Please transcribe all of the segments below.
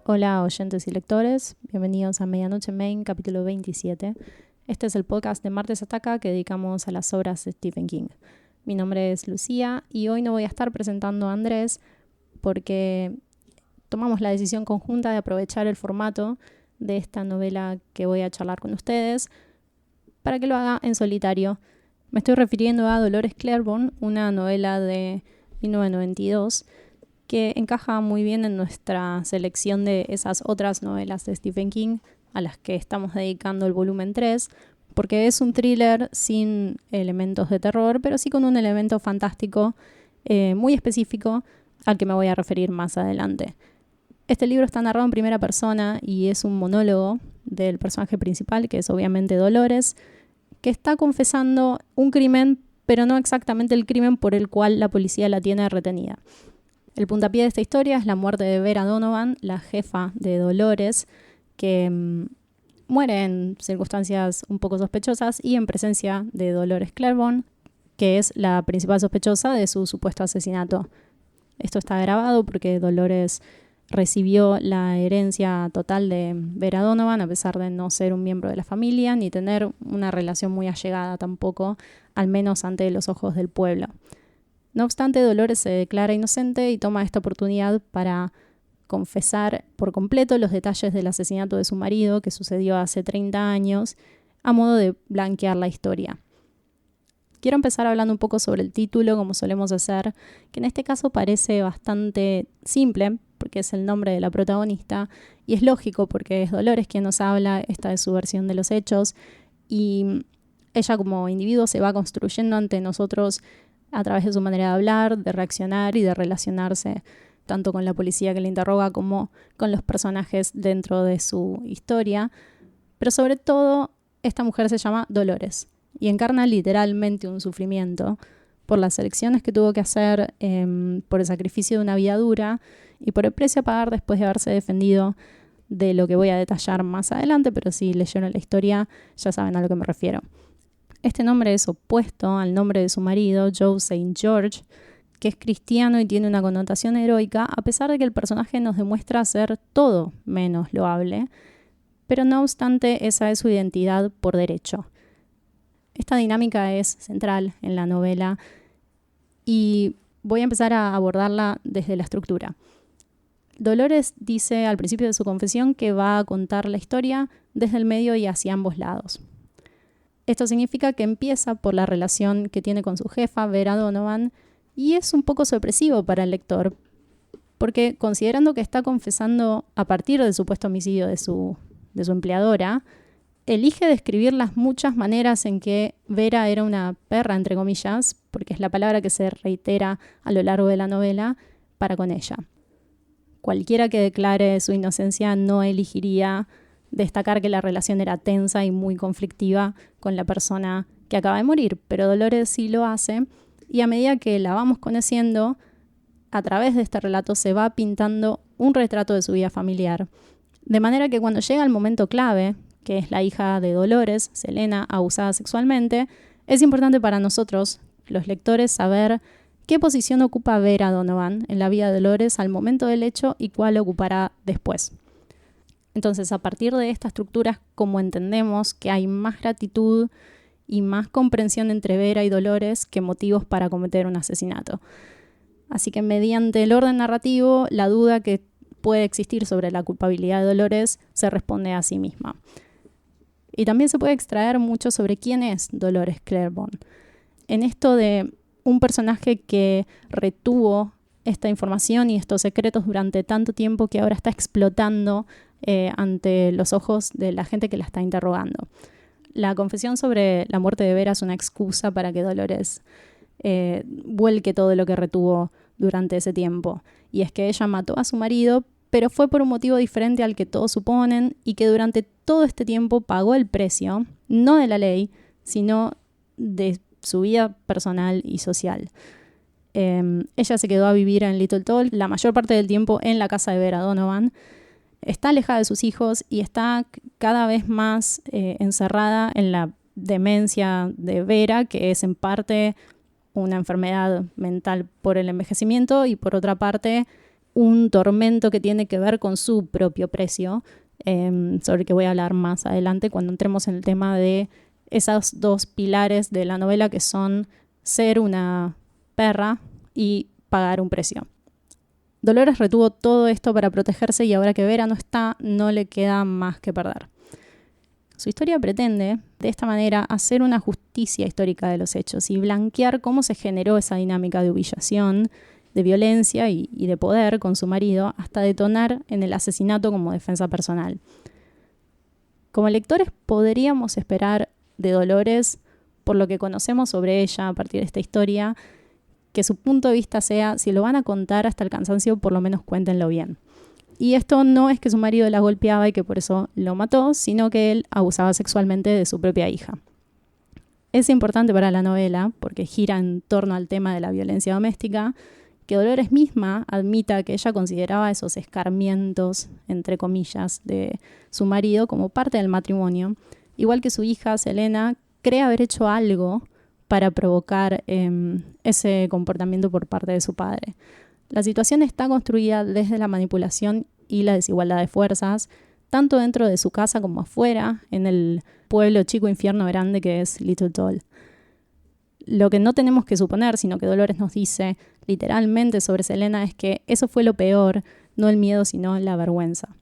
Hola oyentes y lectores, bienvenidos a Medianoche Main, capítulo 27. Este es el podcast de Martes Ataca que dedicamos a las obras de Stephen King. Mi nombre es Lucía y hoy no voy a estar presentando a Andrés porque tomamos la decisión conjunta de aprovechar el formato de esta novela que voy a charlar con ustedes para que lo haga en solitario. Me estoy refiriendo a Dolores Claiborne, una novela de 1992 que encaja muy bien en nuestra selección de esas otras novelas de Stephen King a las que estamos dedicando el volumen 3, porque es un thriller sin elementos de terror, pero sí con un elemento fantástico muy específico al que me voy a referir más adelante. Este libro está narrado en primera persona y es un monólogo del personaje principal, que es obviamente Dolores, que está confesando un crimen, pero no exactamente el crimen por el cual la policía la tiene retenida. El puntapié de esta historia es la muerte de Vera Donovan, la jefa de Dolores, que muere en circunstancias un poco sospechosas y en presencia de Dolores Claiborne, que es la principal sospechosa de su supuesto asesinato. Esto está grabado porque Dolores recibió la herencia total de Vera Donovan, a pesar de no ser un miembro de la familia ni tener una relación muy allegada tampoco, al menos ante los ojos del pueblo. No obstante, Dolores se declara inocente y toma esta oportunidad para confesar por completo los detalles del asesinato de su marido, que sucedió hace 30 años, a modo de blanquear la historia. Quiero empezar hablando un poco sobre el título, como solemos hacer, que en este caso parece bastante simple, porque es el nombre de la protagonista, y es lógico porque es Dolores quien nos habla, esta es su versión de los hechos, y ella como individuo se va construyendo ante nosotros a través de su manera de hablar, de reaccionar y de relacionarse tanto con la policía que le interroga como con los personajes dentro de su historia. Pero sobre todo, esta mujer se llama Dolores y encarna literalmente un sufrimiento por las elecciones que tuvo que hacer, por el sacrificio de una vida dura y por el precio a pagar después de haberse defendido de lo que voy a detallar más adelante, pero si leyeron la historia ya saben a lo que me refiero. Este nombre es opuesto al nombre de su marido, Joe St. George, que es cristiano y tiene una connotación heroica, a pesar de que el personaje nos demuestra ser todo menos loable, pero no obstante esa es su identidad por derecho. Esta dinámica es central en la novela y voy a empezar a abordarla desde la estructura. Dolores dice al principio de su confesión que va a contar la historia desde el medio y hacia ambos lados. Esto significa que empieza por la relación que tiene con su jefa, Vera Donovan, y es un poco sorpresivo para el lector, porque considerando que está confesando a partir del supuesto homicidio de su empleadora, elige describir las muchas maneras en que Vera era una perra, entre comillas, porque es la palabra que se reitera a lo largo de la novela, para con ella. Cualquiera que declare su inocencia no elegiría destacar que la relación era tensa y muy conflictiva con la persona que acaba de morir, pero Dolores sí lo hace y a medida que la vamos conociendo, a través de este relato se va pintando un retrato de su vida familiar. De manera que cuando llega el momento clave, que es la hija de Dolores, Selena, abusada sexualmente, es importante para nosotros, los lectores, saber qué posición ocupa Vera Donovan en la vida de Dolores al momento del hecho y cuál ocupará después. Entonces, a partir de esta estructura es como entendemos que hay más gratitud y más comprensión entre Vera y Dolores que motivos para cometer un asesinato. Así que mediante el orden narrativo, la duda que puede existir sobre la culpabilidad de Dolores se responde a sí misma. Y también se puede extraer mucho sobre quién es Dolores Claiborne. En esto de un personaje que retuvo esta información y estos secretos durante tanto tiempo que ahora está explotando ante los ojos de la gente que la está interrogando. La confesión sobre la muerte de Vera es una excusa para que Dolores vuelque todo lo que retuvo durante ese tiempo. Y es que ella mató a su marido, pero fue por un motivo diferente al que todos suponen y que durante todo este tiempo pagó el precio, no de la ley, sino de su vida personal y social. Ella se quedó a vivir en Little Toll la mayor parte del tiempo en la casa de Vera Donovan. Está alejada de sus hijos y está cada vez más encerrada en la demencia de Vera, que es en parte una enfermedad mental por el envejecimiento y por otra parte un tormento que tiene que ver con su propio precio, sobre el que voy a hablar más adelante cuando entremos en el tema de esos dos pilares de la novela, que son ser una perra y pagar un precio. Dolores retuvo todo esto para protegerse y ahora que Vera no está, no le queda más que perder. Su historia pretende, de esta manera, hacer una justicia histórica de los hechos y blanquear cómo se generó esa dinámica de humillación, de violencia y de poder con su marido, hasta detonar en el asesinato como defensa personal. Como lectores podríamos esperar de Dolores, por lo que conocemos sobre ella a partir de esta historia, que su punto de vista sea, si lo van a contar hasta el cansancio, por lo menos cuéntenlo bien. Y esto no es que su marido la golpeaba y que por eso lo mató, sino que él abusaba sexualmente de su propia hija. Es importante para la novela, porque gira en torno al tema de la violencia doméstica, que Dolores misma admita que ella consideraba esos escarmientos, entre comillas, de su marido como parte del matrimonio, igual que su hija, Selena, cree haber hecho algo para provocar ese comportamiento por parte de su padre. La situación está construida desde la manipulación y la desigualdad de fuerzas, tanto dentro de su casa como afuera, en el pueblo chico infierno grande que es Little Doll. Lo que no tenemos que suponer, sino que Dolores nos dice literalmente sobre Selena, es que eso fue lo peor, no el miedo, sino la vergüenza.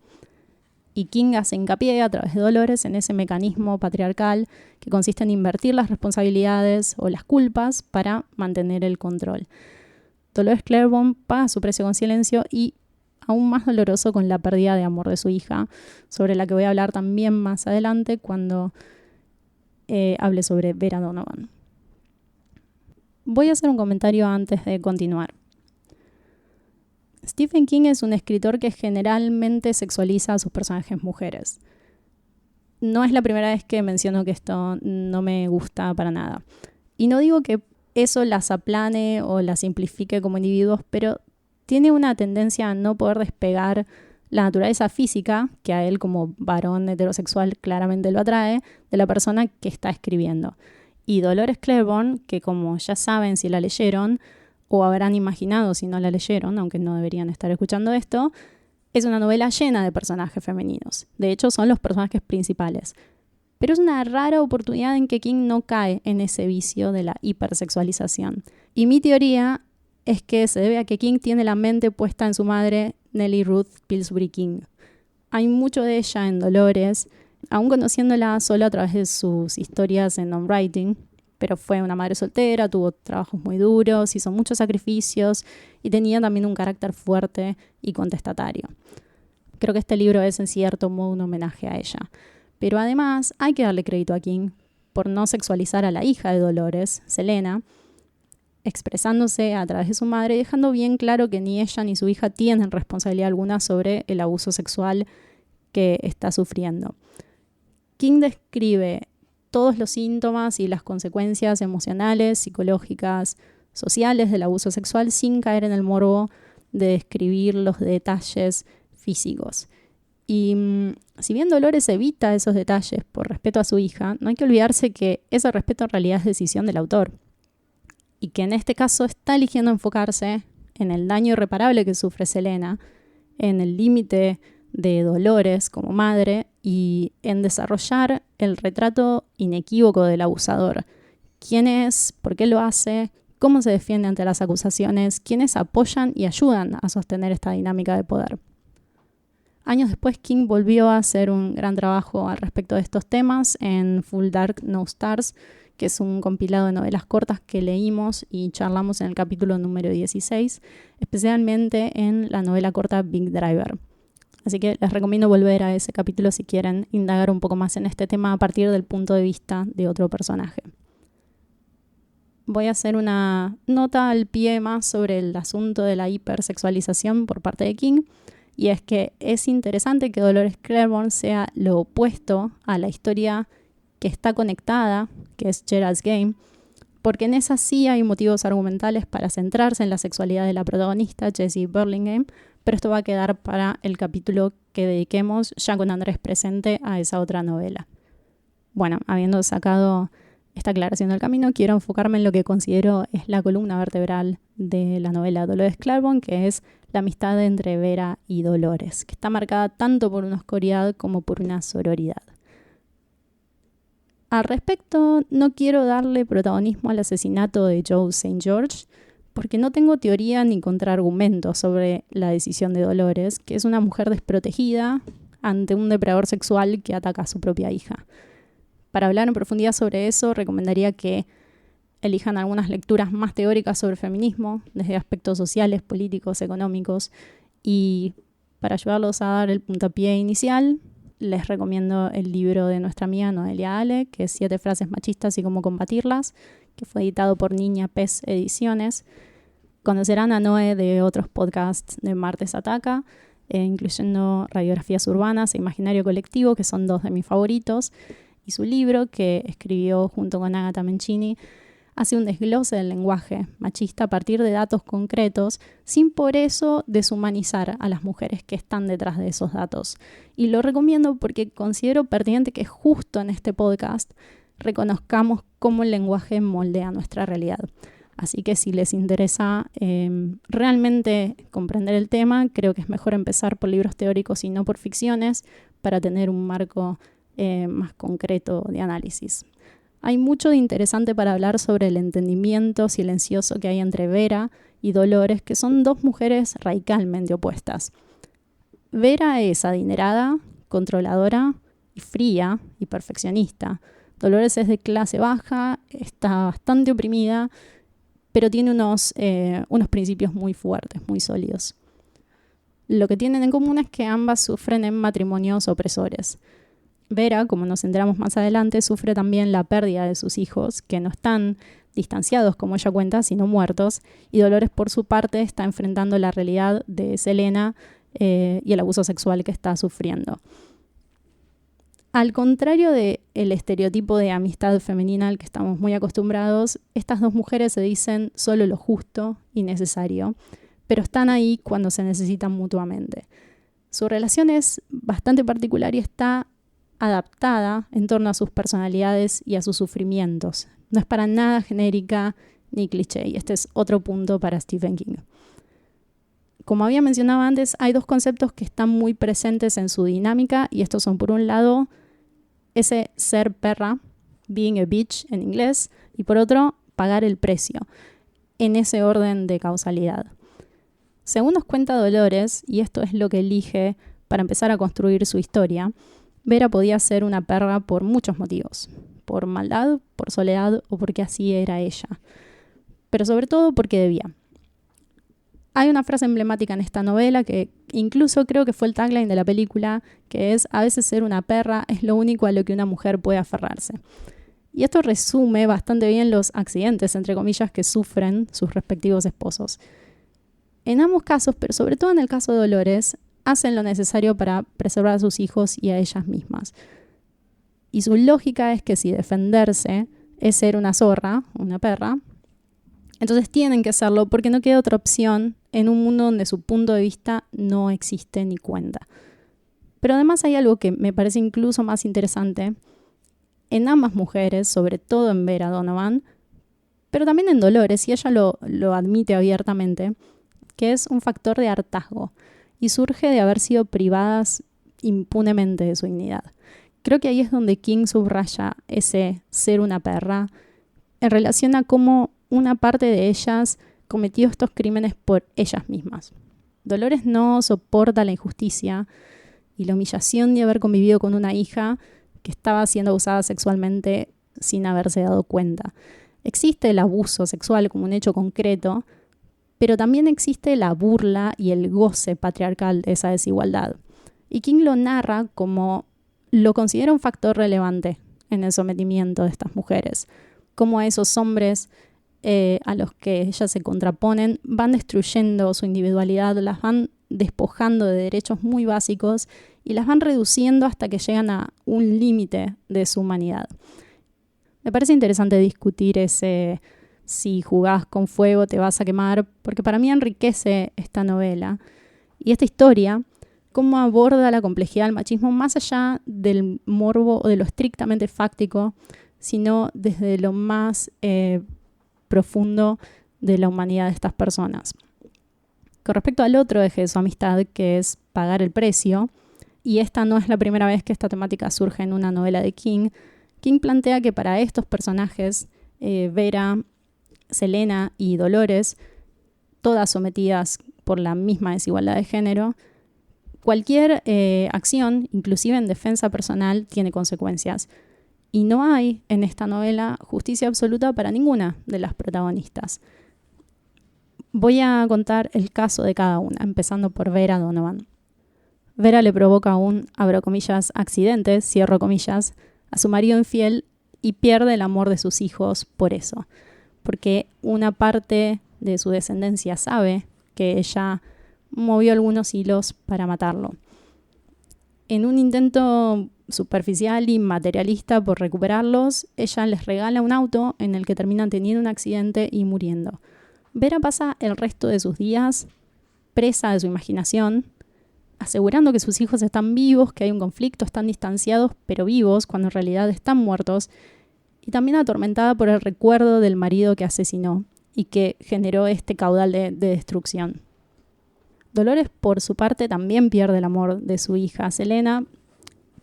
Y King hace hincapié a través de Dolores en ese mecanismo patriarcal que consiste en invertir las responsabilidades o las culpas para mantener el control. Dolores Claiborne paga su precio con silencio y, aún más doloroso, con la pérdida de amor de su hija, sobre la que voy a hablar también más adelante cuando hable sobre Vera Donovan. Voy a hacer un comentario antes de continuar. Stephen King es un escritor que generalmente sexualiza a sus personajes mujeres. No es la primera vez que menciono que esto no me gusta para nada. Y no digo que eso las aplane o las simplifique como individuos, pero tiene una tendencia a no poder despegar la naturaleza física, que a él como varón heterosexual claramente lo atrae, de la persona que está escribiendo. Y Dolores Claiborne, que como ya saben si la leyeron, o habrán imaginado si no la leyeron, aunque no deberían estar escuchando esto, es una novela llena de personajes femeninos. De hecho, son los personajes principales. Pero es una rara oportunidad en que King no cae en ese vicio de la hipersexualización. Y mi teoría es que se debe a que King tiene la mente puesta en su madre, Nellie Ruth Pillsbury King. Hay mucho de ella en Dolores, aún conociéndola solo a través de sus historias en on-writing, pero fue una madre soltera, tuvo trabajos muy duros, hizo muchos sacrificios y tenía también un carácter fuerte y contestatario. Creo que este libro es en cierto modo un homenaje a ella. Pero además hay que darle crédito a King por no sexualizar a la hija de Dolores, Selena, expresándose a través de su madre, dejando bien claro que ni ella ni su hija tienen responsabilidad alguna sobre el abuso sexual que está sufriendo. King describe todos los síntomas y las consecuencias emocionales, psicológicas, sociales del abuso sexual sin caer en el morbo de describir los detalles físicos. Y si bien Dolores evita esos detalles por respeto a su hija, no hay que olvidarse que ese respeto en realidad es decisión del autor. Y que en este caso está eligiendo enfocarse en el daño irreparable que sufre Selena, en el límite de Dolores como madre y en desarrollar el retrato inequívoco del abusador. ¿Quién es? ¿Por qué lo hace? ¿Cómo se defiende ante las acusaciones? ¿Quiénes apoyan y ayudan a sostener esta dinámica de poder? Años después, King volvió a hacer un gran trabajo al respecto de estos temas en Full Dark No Stars, que es un compilado de novelas cortas que leímos y charlamos en el capítulo número 16, especialmente en la novela corta Big Driver. Así que les recomiendo volver a ese capítulo si quieren indagar un poco más en este tema a partir del punto de vista de otro personaje. Voy a hacer una nota al pie más sobre el asunto de la hipersexualización por parte de King. Y es que es interesante que Dolores Claiborne sea lo opuesto a la historia que está conectada, que es Gerald's Game, porque en esa sí hay motivos argumentales para centrarse en la sexualidad de la protagonista, Jessie Burlingame, pero esto va a quedar para el capítulo que dediquemos ya con Andrés presente a esa otra novela. Bueno, habiendo sacado esta aclaración del camino, quiero enfocarme en lo que considero es la columna vertebral de la novela Dolores Claiborne, que es la amistad entre Vera y Dolores, que está marcada tanto por una oscuridad como por una sororidad. Al respecto, no quiero darle protagonismo al asesinato de Joe St. George, porque no tengo teoría ni contraargumento sobre la decisión de Dolores, que es una mujer desprotegida ante un depredador sexual que ataca a su propia hija. Para hablar en profundidad sobre eso, recomendaría que elijan algunas lecturas más teóricas sobre feminismo, desde aspectos sociales, políticos, económicos, y para ayudarlos a dar el puntapié inicial, les recomiendo el libro de nuestra amiga Noelia Ale, que es 7 frases machistas y cómo combatirlas, que fue editado por Niña Pez Ediciones. Conocerán a Noé de otros podcasts de Martes Ataca, incluyendo Radiografías Urbanas e Imaginario Colectivo, que son 2 de mis favoritos, y su libro, que escribió junto con Agatha Mencini, hace un desglose del lenguaje machista a partir de datos concretos, sin por eso deshumanizar a las mujeres que están detrás de esos datos. Y lo recomiendo porque considero pertinente que justo en este podcast reconozcamos cómo el lenguaje moldea nuestra realidad. Así que si les interesa realmente comprender el tema, creo que es mejor empezar por libros teóricos y no por ficciones para tener un marco más concreto de análisis. Hay mucho de interesante para hablar sobre el entendimiento silencioso que hay entre Vera y Dolores, que son 2 mujeres radicalmente opuestas. Vera es adinerada, controladora y fría y perfeccionista. Dolores es de clase baja, está bastante oprimida, pero tiene unos principios muy fuertes, muy sólidos. Lo que tienen en común es que ambas sufren en matrimonios opresores. Vera, como nos enteramos más adelante, sufre también la pérdida de sus hijos, que no están distanciados, como ella cuenta, sino muertos, y Dolores, por su parte, está enfrentando la realidad de Selena y el abuso sexual que está sufriendo. Al contrario del estereotipo de amistad femenina al que estamos muy acostumbrados, estas 2 mujeres se dicen solo lo justo y necesario, pero están ahí cuando se necesitan mutuamente. Su relación es bastante particular y está adaptada en torno a sus personalidades y a sus sufrimientos. No es para nada genérica ni cliché, y este es otro punto para Stephen King. Como había mencionado antes, hay 2 conceptos que están muy presentes en su dinámica, y estos son, por un lado, ese ser perra, being a bitch en inglés, y por otro, pagar el precio, en ese orden de causalidad. Según nos cuenta Dolores, y esto es lo que elige para empezar a construir su historia, Vera podía ser una perra por muchos motivos, por maldad, por soledad o porque así era ella, pero sobre todo porque debía. Hay una frase emblemática en esta novela que incluso creo que fue el tagline de la película, que es: a veces ser una perra es lo único a lo que una mujer puede aferrarse. Y esto resume bastante bien los accidentes, entre comillas, que sufren sus respectivos esposos. En ambos casos, pero sobre todo en el caso de Dolores, hacen lo necesario para preservar a sus hijos y a ellas mismas. Y su lógica es que si defenderse es ser una zorra, una perra, entonces tienen que hacerlo porque no queda otra opción en un mundo donde su punto de vista no existe ni cuenta. Pero además hay algo que me parece incluso más interesante en ambas mujeres, sobre todo en Vera Donovan, pero también en Dolores, y ella lo admite abiertamente, que es un factor de hartazgo, y surge de haber sido privadas impunemente de su dignidad. Creo que ahí es donde King subraya ese ser una perra en relación a cómo una parte de ellas cometió estos crímenes por ellas mismas. Dolores no soporta la injusticia y la humillación de haber convivido con una hija que estaba siendo abusada sexualmente sin haberse dado cuenta. Existe el abuso sexual como un hecho concreto, pero también existe la burla y el goce patriarcal de esa desigualdad. Y King lo narra como lo considera un factor relevante en el sometimiento de estas mujeres, como a esos hombres a los que ellas se contraponen van destruyendo su individualidad, las van despojando de derechos muy básicos y las van reduciendo hasta que llegan a un límite de su humanidad. Me parece interesante discutir ese si jugás con fuego te vas a quemar, porque para mí enriquece esta novela y esta historia, cómo aborda la complejidad del machismo más allá del morbo o de lo estrictamente fáctico sino desde lo más profundo de la humanidad de estas personas. Con respecto al otro eje de su amistad, que es pagar el precio, y esta no es la primera vez que esta temática surge en una novela de King, King plantea que para estos personajes, Vera, Selena y Dolores, todas sometidas por la misma desigualdad de género, cualquier acción, inclusive en defensa personal, tiene consecuencias. Y no hay en esta novela justicia absoluta para ninguna de las protagonistas. Voy a contar el caso de cada una, empezando por Vera Donovan. Vera le provoca un, abro comillas, accidente, cierro comillas, a su marido infiel y pierde el amor de sus hijos por eso. Porque una parte de su descendencia sabe que ella movió algunos hilos para matarlo. En un intento superficial y materialista por recuperarlos, ella les regala un auto en el que terminan teniendo un accidente y muriendo. Vera pasa el resto de sus días presa de su imaginación, asegurando que sus hijos están vivos, que hay un conflicto, están distanciados, pero vivos, cuando en realidad están muertos, y también atormentada por el recuerdo del marido que asesinó y que generó este caudal de destrucción. Dolores, por su parte, también pierde el amor de su hija Selena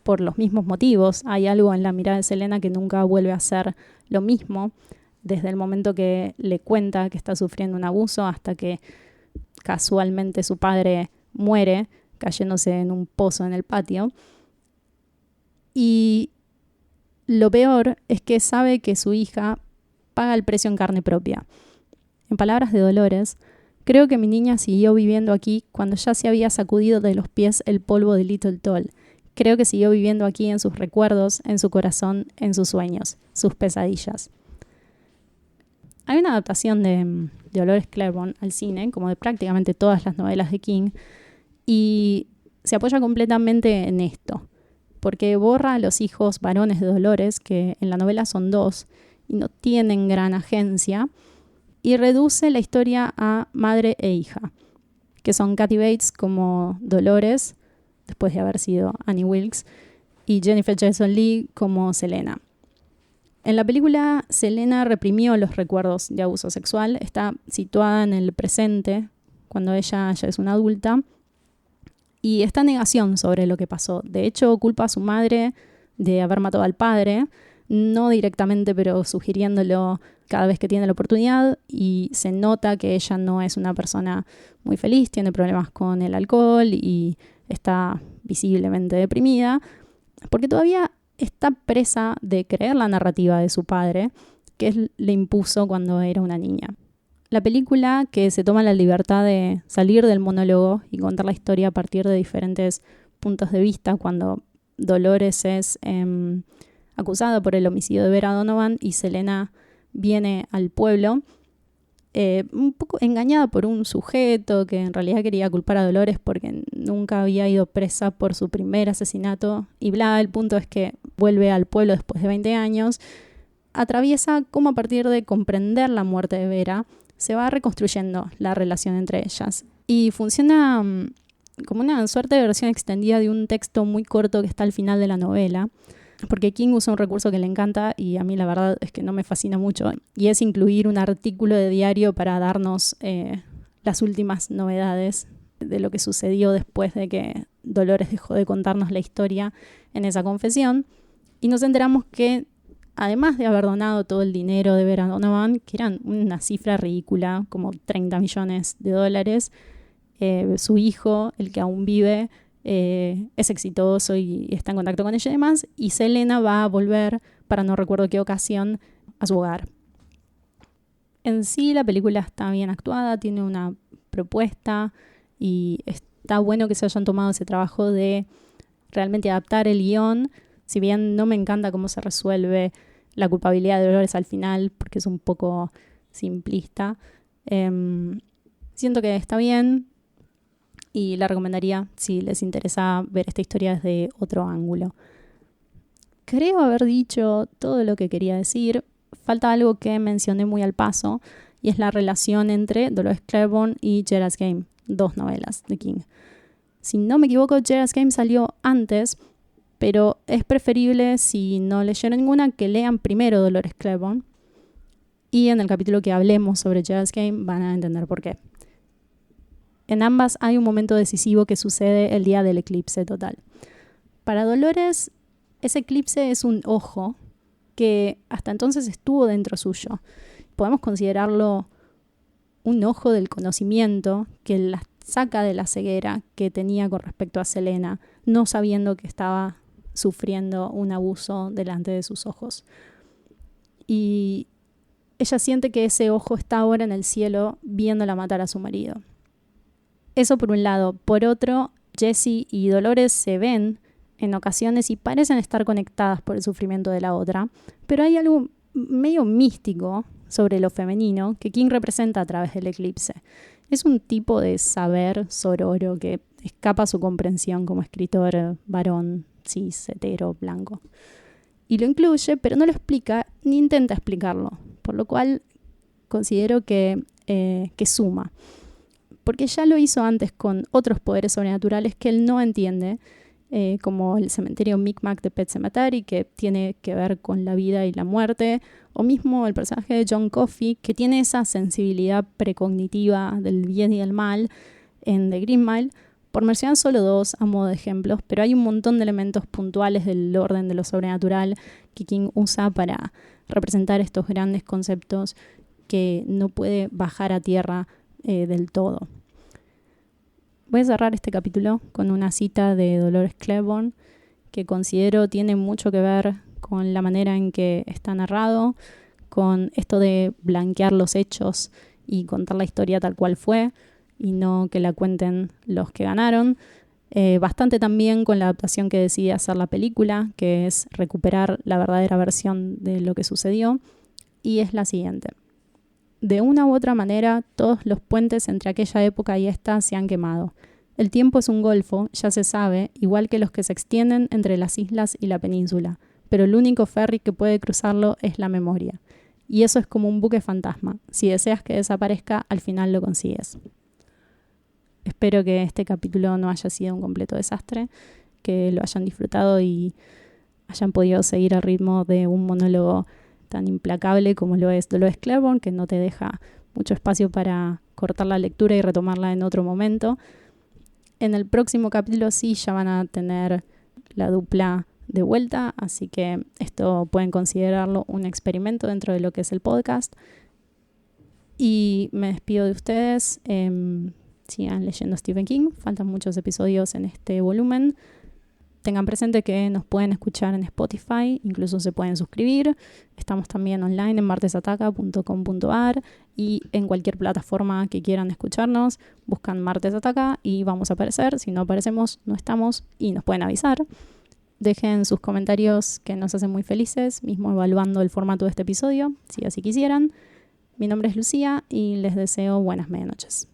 por los mismos motivos. Hay algo en la mirada de Selena que nunca vuelve a ser lo mismo, desde el momento que le cuenta que está sufriendo un abuso hasta que casualmente su padre muere cayéndose en un pozo en el patio. Y lo peor es que sabe que su hija paga el precio en carne propia. En palabras de Dolores, creo que mi niña siguió viviendo aquí cuando ya se había sacudido de los pies el polvo de Little Toll. Creo que siguió viviendo aquí en sus recuerdos, en su corazón, en sus sueños, sus pesadillas. Hay una adaptación de Dolores Claiborne al cine, como de prácticamente todas las novelas de King, y se apoya completamente en esto, porque borra a los hijos varones de Dolores, que en la novela son 2, y no tienen gran agencia, y reduce la historia a madre e hija, que son Kathy Bates como Dolores, después de haber sido Annie Wilkes, y Jennifer Jason Leigh como Selena. En la película, Selena reprimió los recuerdos de abuso sexual, está situada en el presente, cuando ella ya es una adulta, y está en negación sobre lo que pasó. De hecho, culpa a su madre de haber matado al padre, no directamente, pero sugiriéndolo cada vez que tiene la oportunidad, y se nota que ella no es una persona muy feliz, tiene problemas con el alcohol y está visiblemente deprimida, porque todavía está presa de creer la narrativa de su padre, que le impuso cuando era una niña. La película, que se toma la libertad de salir del monólogo y contar la historia a partir de diferentes puntos de vista, cuando Dolores es acusada por el homicidio de Vera Donovan y Selena viene al pueblo, un poco engañada por un sujeto que en realidad quería culpar a Dolores porque nunca había ido presa por su primer asesinato y bla. El punto es que vuelve al pueblo después de 20 años, atraviesa cómo a partir de comprender la muerte de Vera se va reconstruyendo la relación entre ellas. Y funciona como una suerte de versión extendida de un texto muy corto que está al final de la novela, porque King usa un recurso que le encanta y a mí la verdad es que no me fascina mucho, y es incluir un artículo de diario para darnos las últimas novedades de lo que sucedió después de que Dolores dejó de contarnos la historia en esa confesión, y nos enteramos que además de haber donado todo el dinero de Vera Donovan, que eran una cifra ridícula, como $30 millones, su hijo, el que aún vive, es exitoso y está en contacto con ella y demás, y Selena va a volver, para no recuerdo qué ocasión, a su hogar. En sí la película está bien actuada, tiene una propuesta y está bueno que se hayan tomado ese trabajo de realmente adaptar el guión, si bien no me encanta cómo se resuelve la culpabilidad de Dolores al final, porque es un poco simplista. Siento que está bien y la recomendaría si les interesa ver esta historia desde otro ángulo. Creo haber dicho todo lo que quería decir. Falta algo que mencioné muy al paso, y es la relación entre Dolores Claiborne y Gerald's Game, 2 novelas de King. Si no me equivoco, Gerald's Game salió antes, pero es preferible, si no leyeron ninguna, que lean primero Dolores Claiborne, y en el capítulo que hablemos sobre Gerald's Game van a entender por qué. En ambas hay un momento decisivo que sucede el día del eclipse total. Para Dolores, ese eclipse es un ojo que hasta entonces estuvo dentro suyo. Podemos considerarlo un ojo del conocimiento que la saca de la ceguera que tenía con respecto a Selena, no sabiendo que estaba sufriendo un abuso delante de sus ojos. Y ella siente que ese ojo está ahora en el cielo viéndola matar a su marido. Eso por un lado. Por otro, Jessie y Dolores se ven en ocasiones y parecen estar conectadas por el sufrimiento de la otra, pero hay algo medio místico sobre lo femenino que King representa a través del eclipse. Es un tipo de saber sororo que escapa a su comprensión como escritor varón, cis, hetero, blanco. Y lo incluye, pero no lo explica ni intenta explicarlo, por lo cual considero que suma. Porque ya lo hizo antes con otros poderes sobrenaturales que él no entiende, como el cementerio Micmac de Pet Sematary, que tiene que ver con la vida y la muerte, o mismo el personaje de John Coffey, que tiene esa sensibilidad precognitiva del bien y del mal en The Green Mile, por mencionar solo dos a modo de ejemplos, pero hay un montón de elementos puntuales del orden de lo sobrenatural que King usa para representar estos grandes conceptos que no puede bajar a tierra del todo. Voy a cerrar este capítulo con una cita de Dolores Claiborne que considero tiene mucho que ver con la manera en que está narrado, con esto de blanquear los hechos y contar la historia tal cual fue y no que la cuenten los que ganaron. Bastante también con la adaptación que decide hacer la película, que es recuperar la verdadera versión de lo que sucedió, y es la siguiente. De una u otra manera, todos los puentes entre aquella época y esta se han quemado. El tiempo es un golfo, ya se sabe, igual que los que se extienden entre las islas y la península, pero el único ferry que puede cruzarlo es la memoria. Y eso es como un buque fantasma. Si deseas que desaparezca, al final lo consigues. Espero que este capítulo no haya sido un completo desastre, que lo hayan disfrutado y hayan podido seguir al ritmo de un monólogo tan implacable como lo es Dolores Claiborne, que no te deja mucho espacio para cortar la lectura y retomarla en otro momento. En el próximo capítulo sí ya van a tener la dupla de vuelta, así que esto pueden considerarlo un experimento dentro de lo que es el podcast. Y me despido de ustedes. Sigan leyendo Stephen King, faltan muchos episodios en este volumen. Tengan presente que nos pueden escuchar en Spotify, incluso se pueden suscribir. Estamos también online en martesataca.com.ar y en cualquier plataforma que quieran escucharnos, buscan Martes Ataca y vamos a aparecer. Si no aparecemos, no estamos y nos pueden avisar. Dejen sus comentarios que nos hacen muy felices, mismo evaluando el formato de este episodio, si así quisieran. Mi nombre es Lucía y les deseo buenas medianoches.